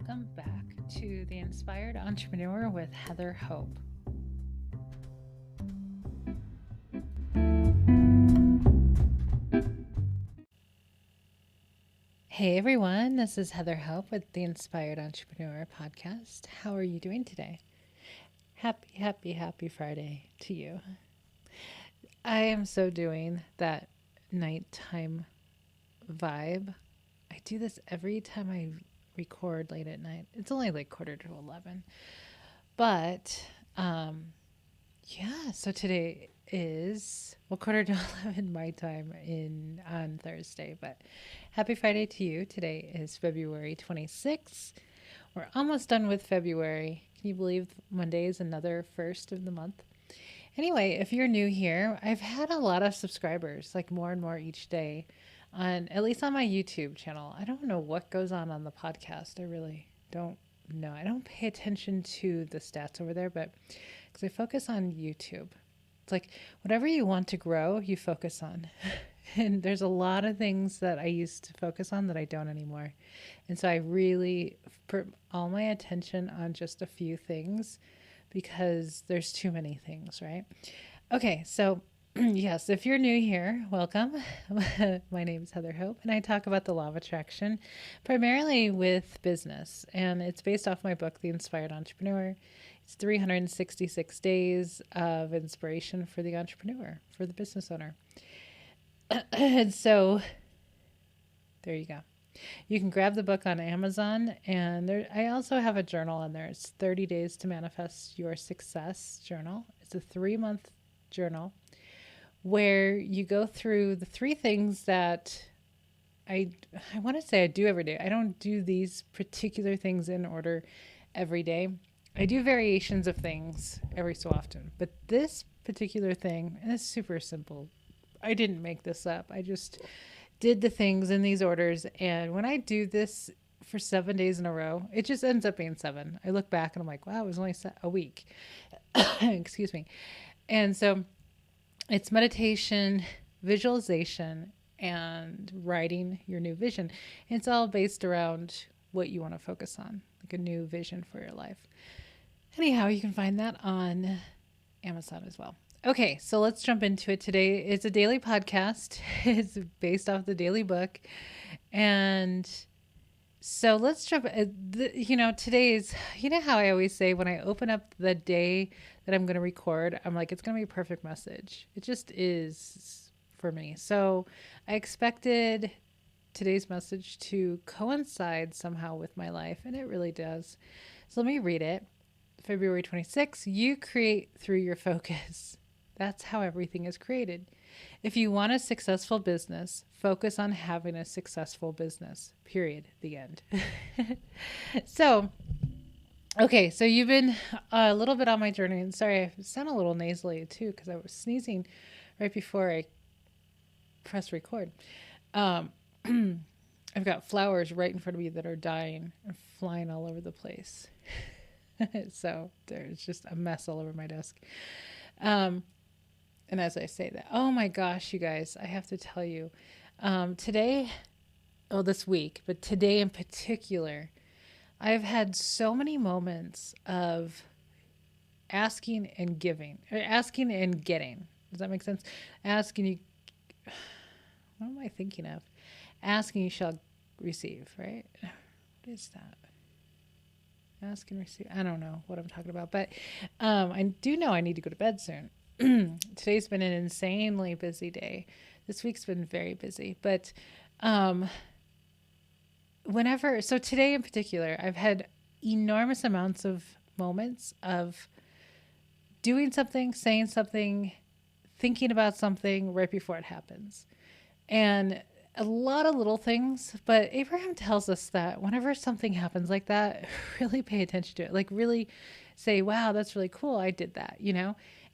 Welcome back to The Inspired Entrepreneur with Heather Hope. Hey everyone, this is Heather Hope with The Inspired Entrepreneur podcast. How are you doing today? Happy Friday to you. I am so doing that nighttime vibe. I do this every time I record late at night. It's only like 10:45. But so today is 10:45 my time on Thursday, but happy Friday to you. Today is February 26th. We're almost done with February. Can you believe Monday is another first of the month? Anyway, if you're new here, I've had a lot of subscribers, like more and more each day, at least on my YouTube channel. I don't know what goes on the podcast. I really don't know. I don't pay attention to the stats over there, but because I focus on YouTube. It's like whatever you want to grow, you focus on. And there's a lot of things that I used to focus on that I don't anymore. And so I really put all my attention on just a few things because there's too many things, right? Okay, so yes, if you're new here, welcome. My name is Heather Hope, and I talk about the law of attraction primarily with business. And it's based off my book, The Inspired Entrepreneur. It's 366 days of inspiration for the entrepreneur, for the business owner. And so there you go. You can grab the book on Amazon, and I also have a journal in there. It's 30 Days to Manifest Your Success journal. It's a 3-month journal where you go through the 3 things that I want to say I do every day. I don't do these particular things in order every day. I do variations of things every so often, but this particular thing, and it's super simple. I didn't make this up. I just did the things in these orders. And when I do this for 7 days in a row, it just ends up being 7. I look back and I'm like, wow, it was only a week. Excuse me. And so it's meditation, visualization, and writing your new vision. And it's all based around what you want to focus on, like a new vision for your life. Anyhow, you can find that on Amazon as well. Okay, so let's jump into it today. It's a daily podcast. It's based off the daily book. And so let's jump. Today's, how I always say when I open up the day that I'm going to record, I'm like, it's going to be a perfect message. It just is for me. So I expected today's message to coincide somehow with my life, and it really does. So let me read it. February 26th, you create through your focus. That's how everything is created. If you want a successful business, focus on having a successful business, period, the end. So you've been a little bit on my journey, and sorry, I sound a little nasally too, because I was sneezing right before I pressed record. I've got flowers right in front of me that are dying and flying all over the place. So there's just a mess all over my desk. And as I say that, oh my gosh, you guys, I have to tell you, this week, but today in particular, I've had so many moments of asking and giving, or asking and getting. Does that make sense? Asking you, what am I thinking of? Asking you shall receive, right? What is that? Ask and receive. I don't know what I'm talking about, but I do know I need to go to bed soon. Today's been an insanely busy day. This week's been very busy, but today in particular, I've had enormous amounts of moments of doing something, saying something, thinking about something right before it happens. And a lot of little things, but Abraham tells us that whenever something happens like that, really pay attention to it. Like really say, wow, that's really cool. I did that,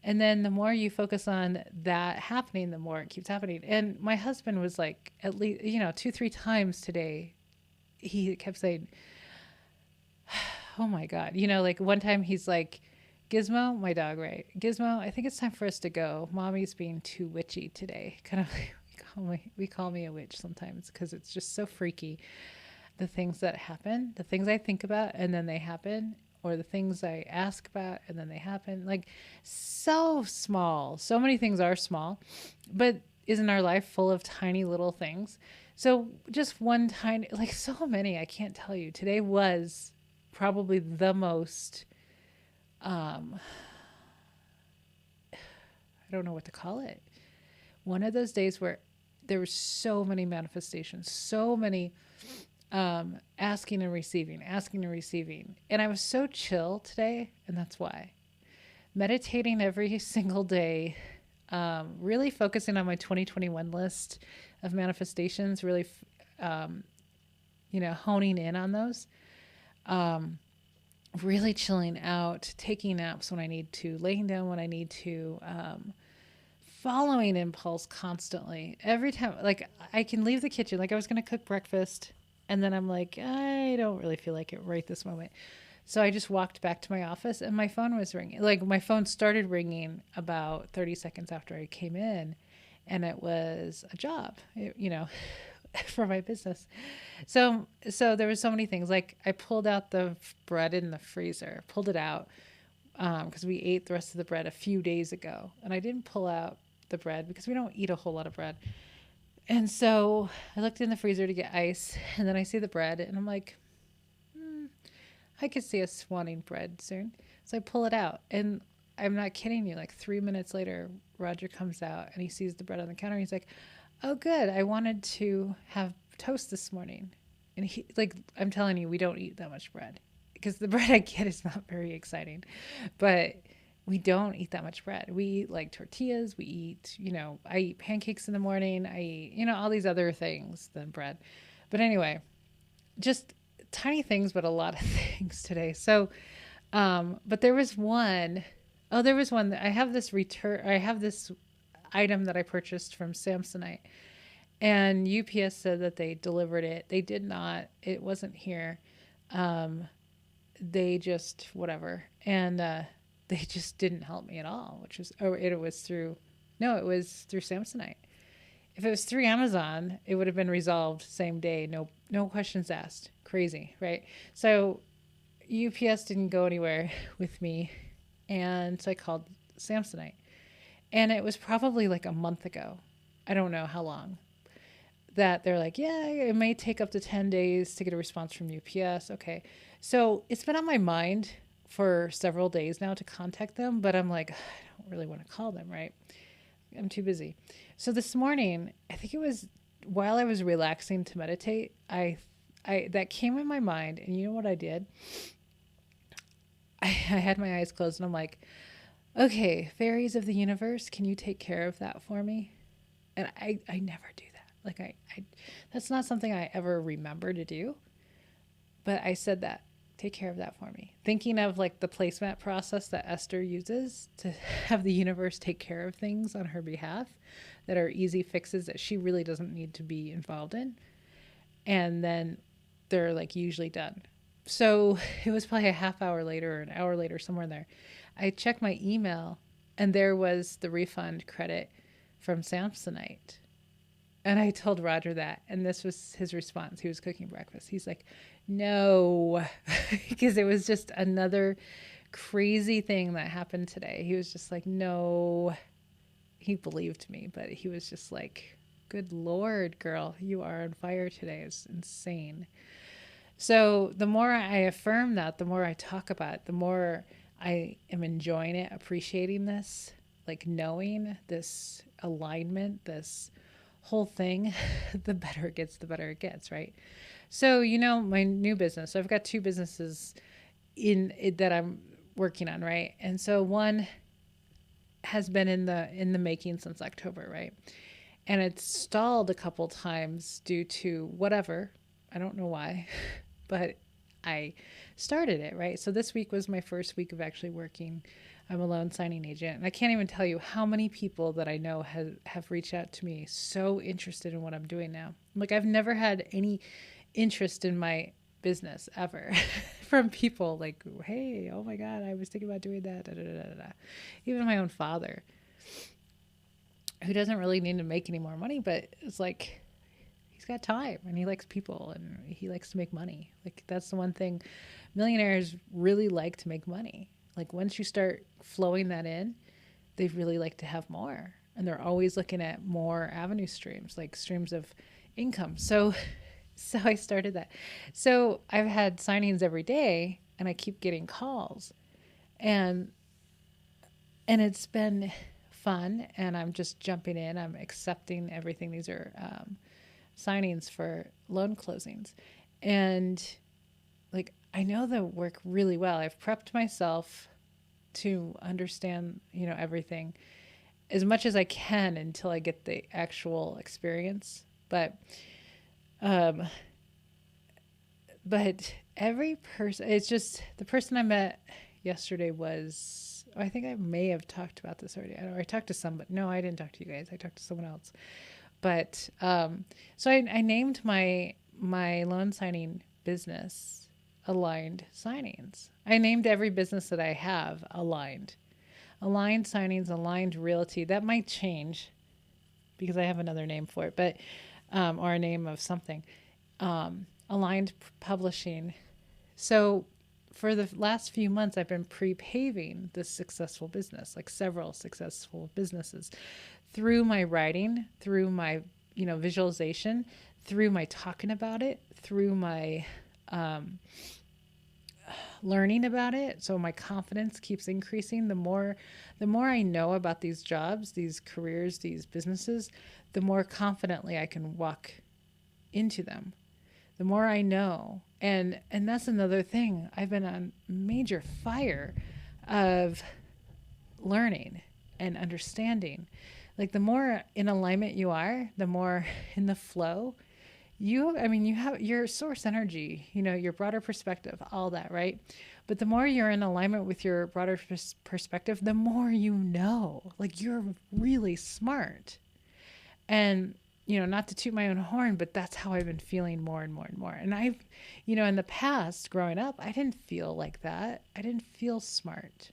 And then the more you focus on that happening, the more it keeps happening. And my husband was like, at least, 2-3 times today, he kept saying, oh my God, like one time he's like, Gizmo, my dog, right? Gizmo, I think it's time for us to go. Mommy's being too witchy today. Kind of like we call me a witch sometimes because it's just so freaky. the things that happen, the things I think about and then they happen, or the things I ask about and then they happen. Like, so small. So many things are small, but isn't our life full of tiny little things? So just one tiny, like so many, I can't tell you. Today was probably the most, um, I don't know what to call it. One of those days where there were so many manifestations, so many asking and receiving, asking and receiving. And I was so chill today, and that's why. Meditating every single day, really focusing on my 2021 list of manifestations, really, honing in on those. Really chilling out, taking naps when I need to, laying down when I need to, following impulse constantly. Every time, like, I can leave the kitchen, like I was going to cook breakfast, and then I'm like, I don't really feel like it right this moment. So I just walked back to my office and my phone was ringing. Like, my phone started ringing about 30 seconds after I came in, and it was a job, for my business. So there was so many things. Like, I pulled out the bread in the freezer, pulled it out, because we ate the rest of the bread a few days ago, and I didn't pull out the bread because we don't eat a whole lot of bread. And so I looked in the freezer to get ice, and then I see the bread, and I'm like, I could see us wanting bread soon. So I pull it out, and I'm not kidding you. Like 3 minutes later, Roger comes out and he sees the bread on the counter. He's like, "Oh, good. I wanted to have toast this morning." And he, like, I'm telling you, we don't eat that much bread because the bread I get is not very exciting, but we don't eat that much bread. We eat like tortillas. We eat, I eat pancakes in the morning. I eat, all these other things than bread. But anyway, just tiny things, but a lot of things today. So, but there was one, oh, there was one that I have this item that I purchased from Samsonite, and UPS said that they delivered it. They did not, it wasn't here. They just, whatever. And, they just didn't help me at all, which was, it was through, no, it was through Samsonite. If it was through Amazon, it would have been resolved same day. No questions asked. Crazy, right? So UPS didn't go anywhere with me. And so I called Samsonite. And it was probably like a month ago. I don't know how long. That they're like, yeah, it may take up to 10 days to get a response from UPS. Okay. So it's been on my mind for several days now to contact them, but I'm like, I don't really want to call them, right? I'm too busy. So this morning, I think it was while I was relaxing to meditate, I that came in my mind, and you know what I did? I had my eyes closed, and I'm like, okay, fairies of the universe, can you take care of that for me? And I never do that. Like, I that's not something I ever remember to do, but I said that. Take care of that for me. Thinking of like the placemat process that Esther uses to have the universe take care of things on her behalf that are easy fixes that she really doesn't need to be involved in. And then they're like usually done. So it was probably a half hour later or an hour later, somewhere in there. I checked my email, and there was the refund credit from Samsonite. And I told Roger that, and this was his response. He was cooking breakfast. He's like, no, because it was just another crazy thing that happened today. He was just like, no. He believed me, but he was just like, good Lord, girl, you are on fire today. It's insane. So the more I affirm that, the more I talk about it, the more I am enjoying it, appreciating this, like knowing this alignment, this whole thing, the better it gets, the better it gets, right? So, my new business, so I've got two businesses in it that I'm working on, right? And so one has been in the making since October, right? And it's stalled a couple times due to whatever. I don't know why, but I started it, right? So this week was my first week of actually working. I'm a loan signing agent, and I can't even tell you how many people that I know have reached out to me so interested in what I'm doing now. Like, I've never had any interest in my business ever from people like, hey, oh my God, I was thinking about doing that. Da, da, da, da, da. Even my own father, who doesn't really need to make any more money, but it's like, he's got time and he likes people and he likes to make money. Like that's the one thing millionaires really like, to make money. Like once you start flowing that in, they really like to have more. And they're always looking at more avenue streams, like streams of income. So I started that. So I've had signings every day and I keep getting calls. And it's been fun, and I'm just jumping in. I'm accepting everything. These are signings for loan closings. And like, I know the work really well. I've prepped myself to understand, everything as much as I can until I get the actual experience. Um, but every person, it's just the person I met yesterday was, I think I may have talked about this already. I don't know, I talked to somebody. No, I didn't talk to you guys. I talked to someone else. But so I named my loan signing business Aligned Signings. I named every business that I have Aligned. Aligned Signings, Aligned Realty. That might change because I have another name for it, but or a name of something. Aligned Publishing. So for the last few months, I've been pre-paving this successful business, like several successful businesses, through my writing, through my, visualization, through my talking about it, through my learning about it. So my confidence keeps increasing. The more I know about these jobs, these careers, these businesses, the more confidently I can walk into them. The more I know. And that's another thing. I've been on major fire of learning and understanding. Like the more in alignment you are, the more in the flow you have your source energy, your broader perspective, all that, right? But the more you're in alignment with your broader perspective, the more like you're really smart. And not to toot my own horn, but that's how I've been feeling more and more and more. And I've, in the past growing up, I didn't feel like that. I didn't feel smart.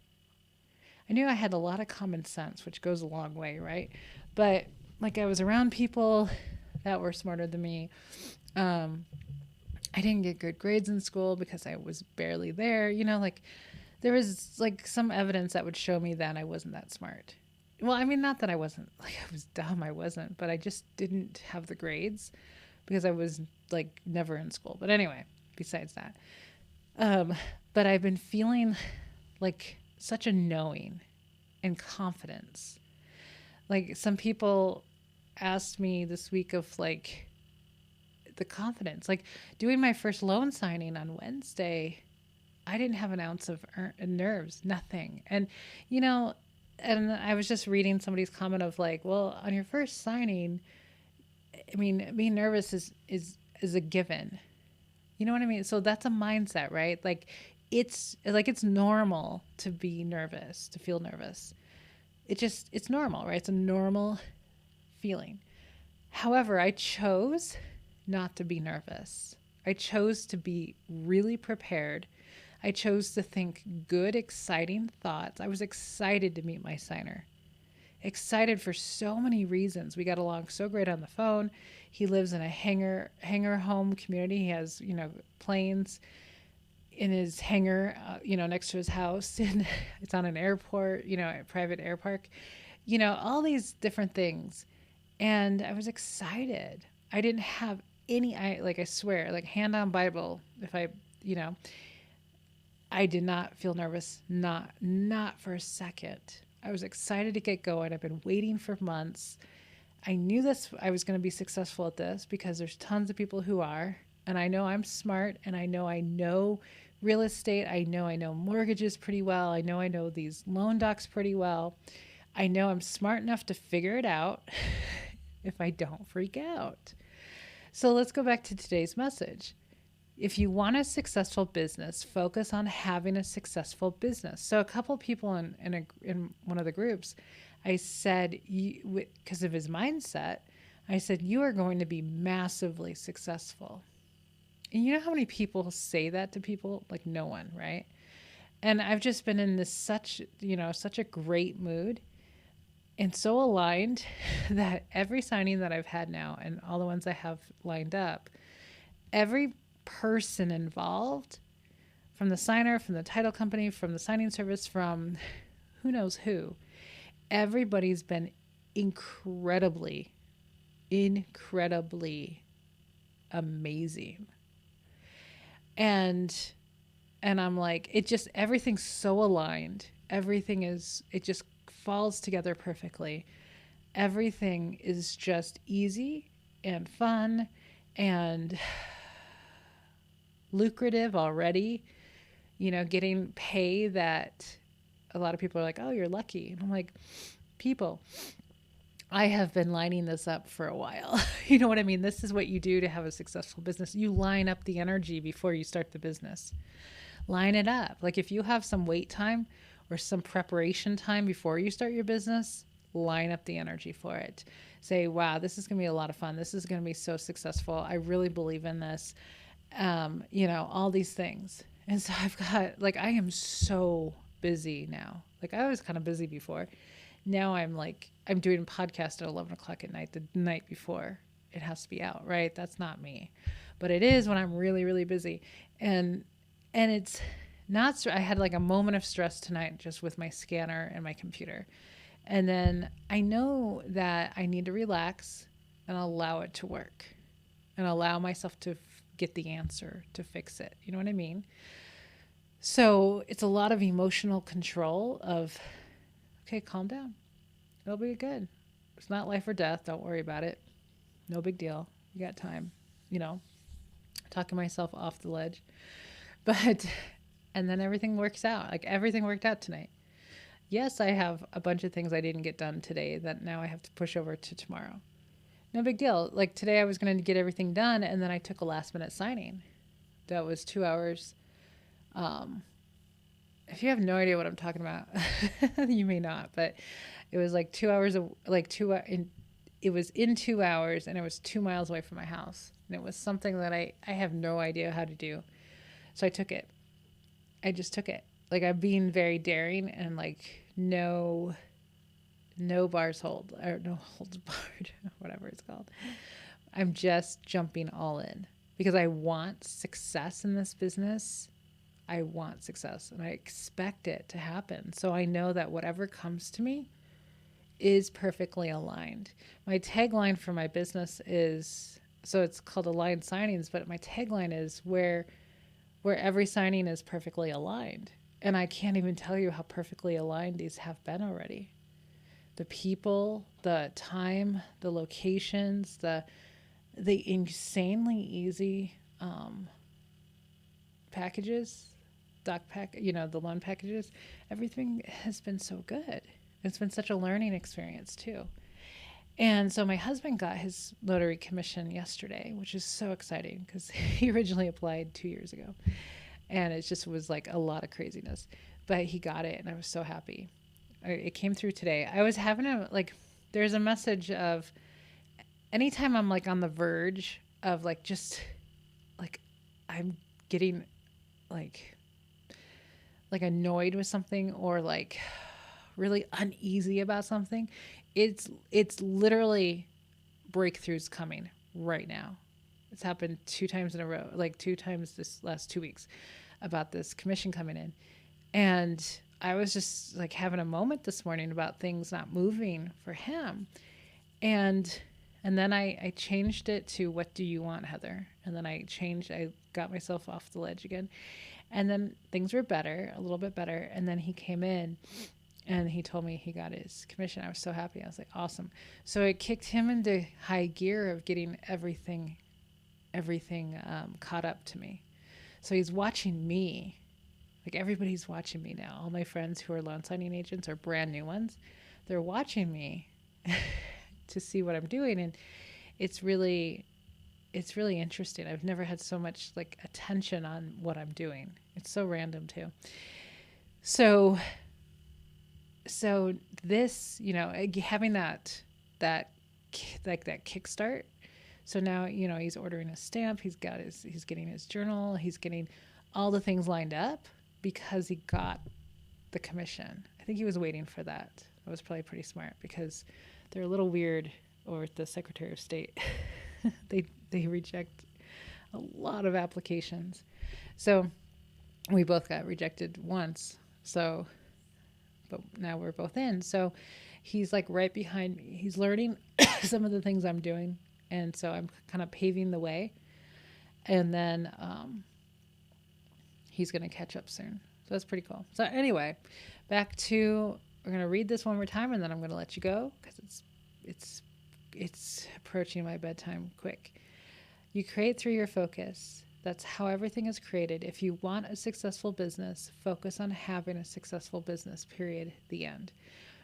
I knew I had a lot of common sense, which goes a long way, right? But like I was around people that were smarter than me. I didn't get good grades in school because I was barely there. Like there was like some evidence that would show me that I wasn't that smart. Well, I mean, not that I wasn't, like I was dumb, I wasn't, but I just didn't have the grades because I was like never in school. But anyway, besides that, but I've been feeling like such a knowing and confidence. Like some people asked me this week of like the confidence, like doing my first loan signing on Wednesday, I didn't have an ounce of nerves, nothing. And, and I was just reading somebody's comment of like, well, on your first signing, I mean, being nervous is a given. You know what I mean? So that's a mindset, right? Like it's normal to be nervous, to feel nervous. It's normal, right? It's a normal feeling. However, I chose not to be nervous. I chose to be really prepared. I chose to think good, exciting thoughts. I was excited to meet my signer. Excited for so many reasons. We got along so great on the phone. He lives in a hangar home community. He has, planes in his hangar, next to his house. And it's on an airport, a private air park, all these different things. And I was excited. I didn't have I swear, like hand on Bible, if I did not feel nervous, not for a second. I was excited to get going. I've been waiting for months. I knew I was going to be successful at this because there's tons of people who are, and I know I'm smart, and I know real estate. I know mortgages pretty well. I know these loan docs pretty well. I know I'm smart enough to figure it out if I don't freak out. So let's go back to today's message. If you want a successful business, focus on having a successful business. So a couple people in one of the groups, I said, because of his mindset, I said, you are going to be massively successful. And you know how many people say that to people? Like no one, right? And I've just been in this such a great mood. and so aligned that every signing that I've had now and all the ones I have lined up, every person involved, from the signer, from the title company, from the signing service, from who knows who, everybody's been incredibly, incredibly amazing. And I'm like, it just, everything's so aligned. Everything is, it just falls together perfectly. Everything is just easy and fun and lucrative already. Getting pay that a lot of people are like, oh, you're lucky. And I'm like, people, I have been lining this up for a while. You know what I mean? This is what you do to have a successful business. You line up the energy before you start the business. Line it up. Like if you have some wait time or some preparation time before you start your business, line up the energy for it. Say, wow, this is going to be a lot of fun. This is going to be so successful. I really believe in this. All these things. And so I've got, like, I am so busy now. Like I was kind of busy before. Now I'm doing a podcast at 11 o'clock at night, the night before it has to be out, right? That's not me, but it is when I'm really, really busy. And it's not, I had like a moment of stress tonight just with my scanner and my computer. And then I know that I need to relax and allow it to work and allow myself to get the answer to fix it. You know what I mean? So it's a lot of emotional control of, okay, calm down. It'll be good. It's not life or death. Don't worry about it. No big deal. You got time. Talking myself off the ledge. But, and then everything works out. Like everything worked out tonight. Yes, I have a bunch of things I didn't get done today that now I have to push over to tomorrow. No big deal. Like today I was going to get everything done and then I took a last minute signing. That was 2 hours. If you have no idea what I'm talking about, you may not, but it was like 2 hours of it was in 2 hours and it was 2 miles away from my house. And it was something that I have no idea how to do. So I took it. I just took it. Like I'm being very daring and like no bars hold or no holds barred, whatever it's called. I'm just jumping all in because I want success in this business. I want success and I expect it to happen. So I know that whatever comes to me is perfectly aligned. My tagline for my business is, so it's called Aligned Signings, but my tagline is where every signing is perfectly aligned. And I can't even tell you how perfectly aligned these have been already. The people, the time, the locations, the insanely easy packages, the loan packages, everything has been so good. It's been such a learning experience too. And so my husband got his notary commission yesterday, which is so exciting because he originally applied 2 years ago. And it just was like a lot of craziness. But he got it and I was so happy. It came through today. I was having there's a message of anytime I'm like on the verge of like just like I'm getting like annoyed with something or like really uneasy about something, it's literally breakthroughs coming right now. It's happened 2 times in a row, like 2 times this last 2 weeks about this commission coming in. And I was just like having a moment this morning about things not moving for him. And then I changed it to, what do you want, Heather? And then I got myself off the ledge again. And then things were better, a little bit better. And then he came in and he told me he got his commission. I was so happy. I was like, awesome. So it kicked him into high gear of getting everything caught up to me. So he's watching me. Like everybody's watching me now. All my friends who are loan signing agents or brand new ones, they're watching me to see what I'm doing. And it's really interesting. I've never had so much like attention on what I'm doing. It's so random too. So this, having that kickstart. So now, he's ordering a stamp. He's getting his journal. He's getting all the things lined up because he got the commission. I think he was waiting for that. I was probably pretty smart because they're a little weird over at the Secretary of State. they reject a lot of applications. So we both got rejected once. So, but now we're both in. So he's like right behind me. He's learning some of the things I'm doing. And so I'm kind of paving the way. And then he's going to catch up soon. So that's pretty cool. So anyway, back to, we're going to read this one more time and then I'm going to let you go because it's approaching my bedtime quick. You create through your focus. That's how everything is created. If you want a successful business, focus on having a successful business, period, the end.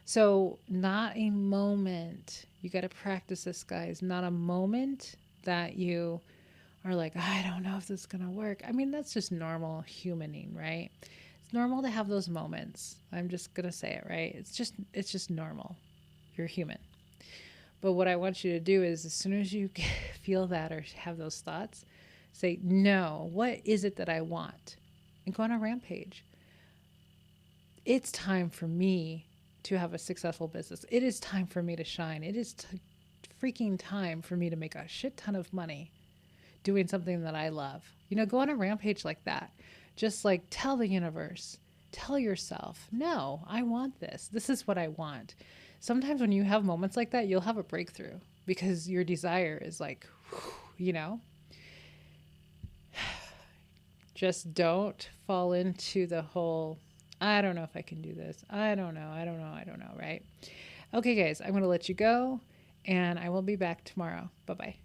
So not a moment, you got to practice this, guys, not a moment that you are like, I don't know if this is going to work. I mean, that's just normal humaning, right? It's normal to have those moments. I'm just going to say it, right? It's just normal. You're human. But what I want you to do is as soon as you feel that or have those thoughts, say, no, what is it that I want? And go on a rampage. It's time for me to have a successful business. It is time for me to shine. It is freaking time for me to make a shit ton of money doing something that I love. Go on a rampage like that. Just like tell the universe, tell yourself, no, I want this. This is what I want. Sometimes when you have moments like that, you'll have a breakthrough because your desire is like, just don't fall into the whole, I don't know if I can do this. I don't know, right? Okay, guys, I'm going to let you go and I will be back tomorrow. Bye-bye.